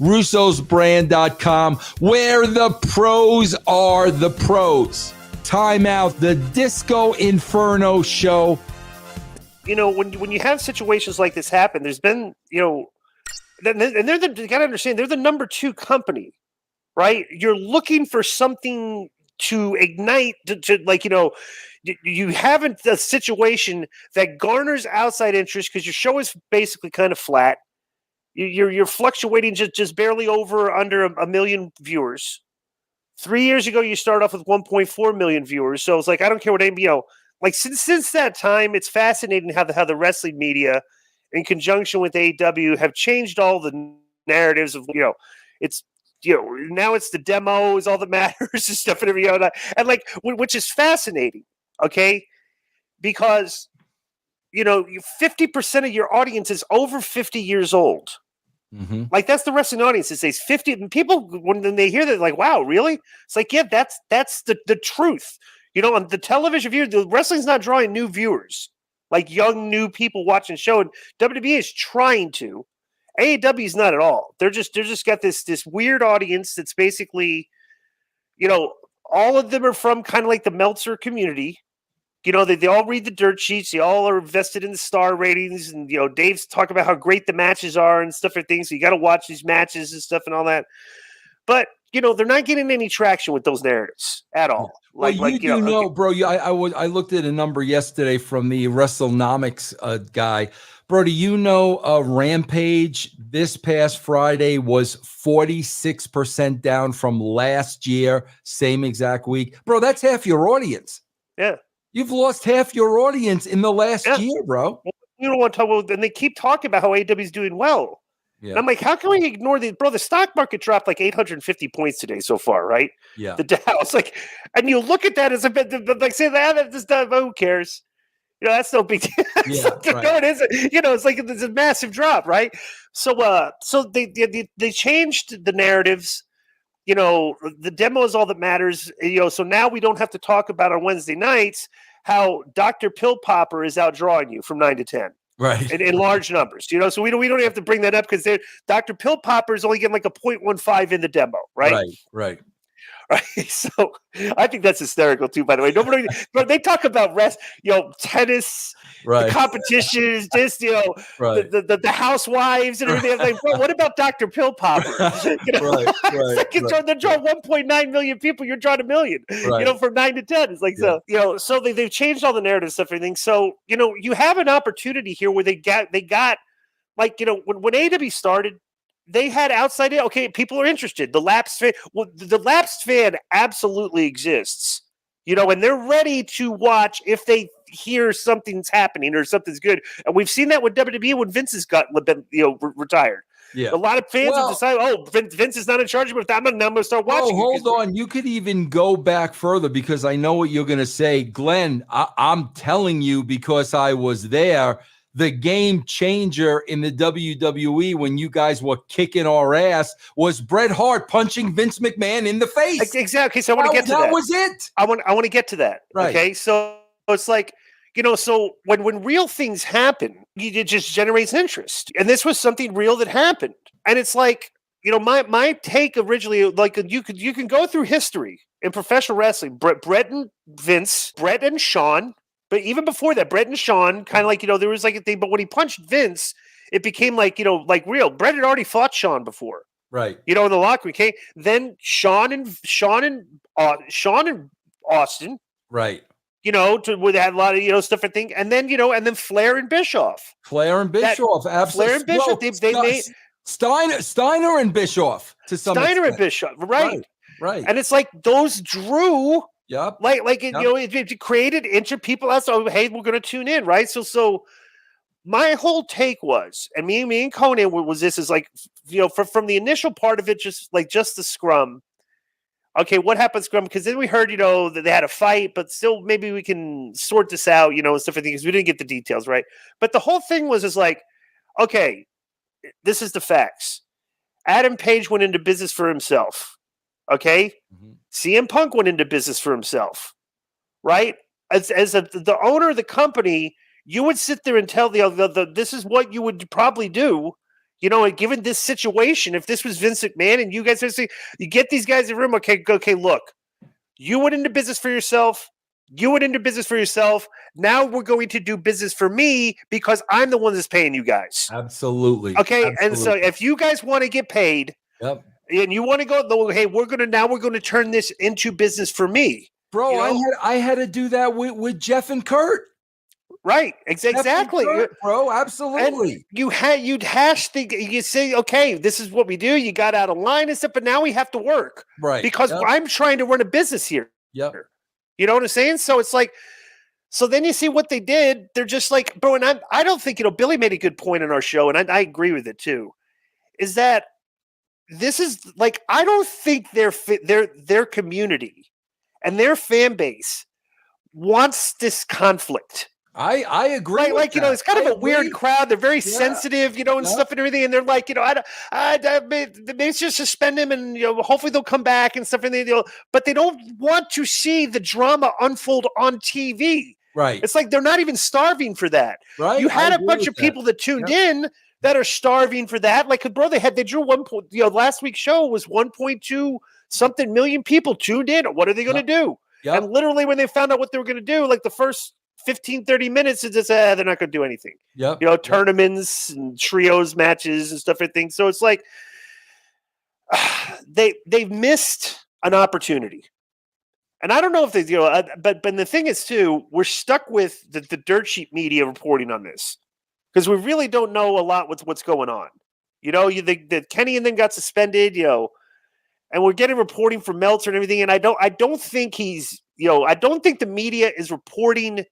russosbrand.com, where the pros are the pros. Time out, the Disco Inferno show. You know, when you have situations like this happen, there's been, and you got to understand, they're the number 2 company, right? You're looking for something to ignite, you have a situation that garners outside interest because your show is basically kind of flat. You're fluctuating just barely under a million viewers. 3 years ago, you started off with 1.4 million viewers. So it's like, I don't care what since that time, it's fascinating how the wrestling media, in conjunction with AEW, have changed all the narratives of it's now it's the demo is all that matters and stuff and everything, which is fascinating. Okay, because 50% of your audience is over 50 years old. Mm-hmm. Like, that's the wrestling audience. It says 50, and people, when they hear that, like, wow, really? It's like, yeah, that's the truth. On the television view, the wrestling's not drawing new viewers, like young new people watching the show. And WWE is trying to. AEW is not at all. They're just got this weird audience that's basically, all of them are from kind of like the Meltzer community. They all read the dirt sheets. They all are invested in the star ratings. And, Dave's talking about how great the matches are and stuff and things. So you got to watch these matches and stuff and all that. But, they're not getting any traction with those narratives at all. Bro, I looked at a number yesterday from the WrestleNomics guy. Bro, do you know Rampage this past Friday was 46% down from last year, same exact week? Bro, that's half your audience. Yeah. You've lost half your audience in the last year, bro. Well, you don't want to talk about, and they keep talking about how AEW is doing well. Yeah. And I'm like, how can we ignore the stock market dropped like 850 points today so far, right? Yeah. The Dow. It's like, and you look at that as a bit like, say that this who cares? That's no big deal. Yeah, right. No, it isn't. It's like it's a massive drop, right? So they changed the narratives. The demo is all that matters. So now we don't have to talk about on Wednesday nights how Dr. Pill Popper is outdrawing you from 9 to 10. Right. In large numbers, so we don't have to bring that up because Dr. Pill Popper is only getting like a 0.15 in the demo, right? Right. So I think that's hysterical too. By the way, nobody, but they talk about tennis, right? The competitions, right. the housewives and everything. Right. Like, bro, what about Dr. Pill Popper? Right. They're drawing 1.9 million people. You're drawing 1 million. Right. From 9 to 10. It's like So they've changed all the narrative stuff, everything. So you have an opportunity here where they got like when AEW started. They had outside. Okay, people are interested. The lapsed fan. Well, the lapsed fan absolutely exists. And they're ready to watch if they hear something's happening or something's good. And we've seen that with WWE when Vince has been retired. Yeah, a lot of fans have decided, Vince is not in charge of it. I'm going to start watching. Oh, hold on. You could even go back further because I know what you're going to say, Glenn. I'm telling you because I was there. The game changer in the WWE when you guys were kicking our ass was Bret Hart punching Vince McMahon in the face. Exactly. So I want to get to that. That was it. I want to get to that. Right. Okay. So it's like, so when real things happen, it just generates interest. And this was something real that happened. And it's like, my take originally, like you can go through history in professional wrestling, Bret and Vince, Bret and Shawn. But even before that, Bret and Shawn, kind of like, there was like a thing. But when he punched Vince, it became like, like real. Bret had already fought Shawn before. Right. In the locker room. Okay. Then Shawn and Austin. Right. Where they had a lot of, stuff and things. And then, and then Flair and Bischoff. Absolutely. Flair and Bischoff. They made Steiner and Bischoff to some extent. And Bischoff. Right. And it's like those drew. Yep. It created interest. People asked, "Oh, hey, we're going to tune in, right?" So my whole take was, and me and Conan was this is like, from the initial part of it, just the scrum. Okay, what happened scrum? Because then we heard, that they had a fight, but still maybe we can sort this out, and stuff like that, because we didn't get the details, right? But the whole thing was like, okay, this is the facts. Adam Page went into business for himself. Okay. Mm-hmm. CM Punk went into business for himself, right? As the owner of the company, you would sit there and tell this is what you would probably do. You know, and given this situation, if this was Vince McMahon and you guys are saying, you get these guys in the room, okay, look, you went into business for yourself. You went into business for yourself. Now we're going to do business for me because I'm the one that's paying you guys. Absolutely. Okay. Absolutely. And so if you guys want to get paid and you want to go, hey, we're going to turn this into business for me. Bro, you know? I had to do that with Jeff and Kurt. Right, exactly, Kurt, bro. Absolutely. And you'd hash you say, okay, this is what we do. You got out of line and stuff, but now we have to work, right? Because I'm trying to run a business here. Yep. You know what I'm saying? So it's like, so then you see what they did. They're just like, bro, and I don't think Billy made a good point on our show, and I agree with it too. Is that this is like I don't think their community and their fan base wants this conflict. I agree. Right, like that. It's kind of a weird crowd. They're very sensitive, and stuff and everything. And they're like, maybe just suspend him, and hopefully they'll come back and stuff. And but they don't want to see the drama unfold on TV. Right. It's like they're not even starving for that. Right. You had a bunch of people that tuned in that are starving for that. Like, bro, they drew 1. Last week's show was 1.2 something million people tuned in. What are they going to do? Yep. And literally, when they found out what they were going to do, like the first 15, 30 minutes is just they're not going to do anything. Tournaments and trios matches and stuff and things. So it's like they've missed an opportunity. And I don't know if they, but the thing is too, we're stuck with the dirt sheet media reporting on this because we really don't know a lot what's going on. That Kenny and then got suspended, and we're getting reporting from Meltzer and everything. And I don't think he's, I don't think the media is reporting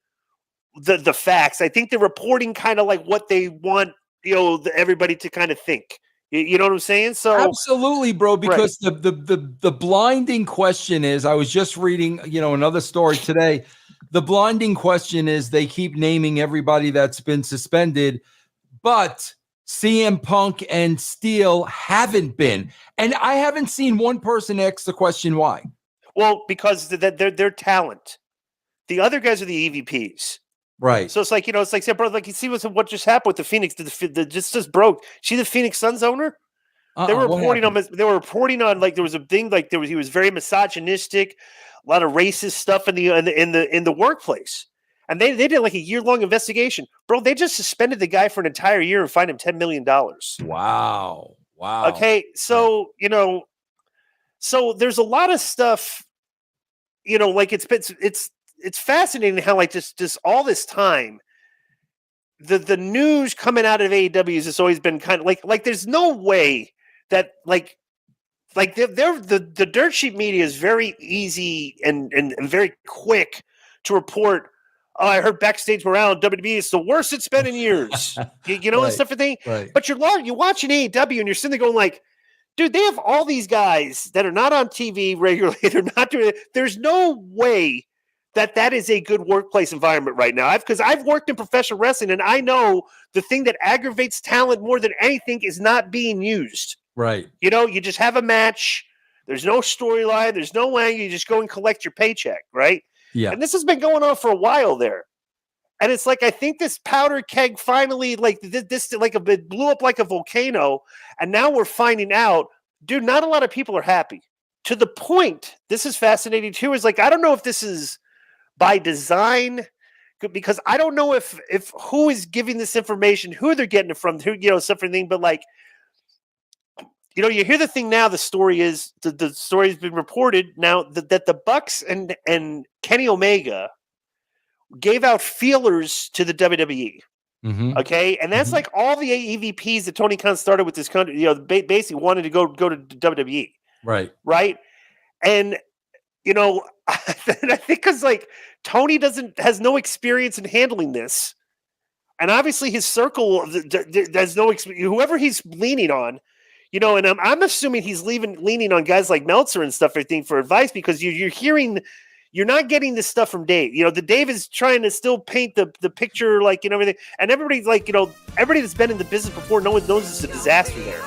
the facts. I think they're reporting kind of like what they want, everybody to kind of think. You know what I'm saying? So absolutely, bro. Because the blinding question is, I was just reading, another story today. The blinding question is they keep naming everybody that's been suspended, but CM Punk and Steele haven't been. And I haven't seen one person ask the question why. Well, because they're talent. The other guys are the EVPs. Right. So it's like, say, bro, like you see what just happened with the Phoenix, just broke. See the Phoenix Suns owner? They were reporting on like there was a thing like he was very misogynistic, a lot of racist stuff in the workplace. And they did like a year-long investigation. Bro, they just suspended the guy for an entire year and fined him $10 million. Wow. Okay, so so there's a lot of stuff, like it's fascinating how like just all this time the news coming out of AEW has always been kind of like there's no way that like the dirt sheet media is very easy and very quick to report. Oh, I heard backstage morale WWE is the worst it's been in years. Right. And stuff and thing. Right. But you're watching AEW and you're sitting there going like, dude, they have all these guys that are not on TV regularly. They're not doing it. There's no way that is a good workplace environment right now. Because I've worked in professional wrestling and I know the thing that aggravates talent more than anything is not being used. Right. You just have a match. There's no storyline. There's no way. You just go and collect your paycheck. Right. Yeah. And this has been going on for a while there. And it's like, I think this powder keg finally like this like it blew up like a volcano. And now we're finding out, dude, not a lot of people are happy to the point. This is fascinating too. Is like, I don't know if this is by design, because I don't know if who is giving this information, who they're getting it from, who, stuff and thing, but like, you hear the thing now, the story is, the story has been reported now that the Bucks and Kenny Omega gave out feelers to the WWE. Mm-hmm. Okay. And that's like all the EVPs that Tony Khan started with this country, basically wanted to go to WWE. Right. Right. And, I think because like Tony has no experience in handling this. And obviously his circle there's no experience, whoever he's leaning on, and I'm assuming he's leaning on guys like Meltzer and stuff, I think, for advice, because you're not getting this stuff from Dave. The Dave is trying to still paint the picture, like, everything. And everybody's like, everybody that's been in the business before, no one knows it's a disaster there.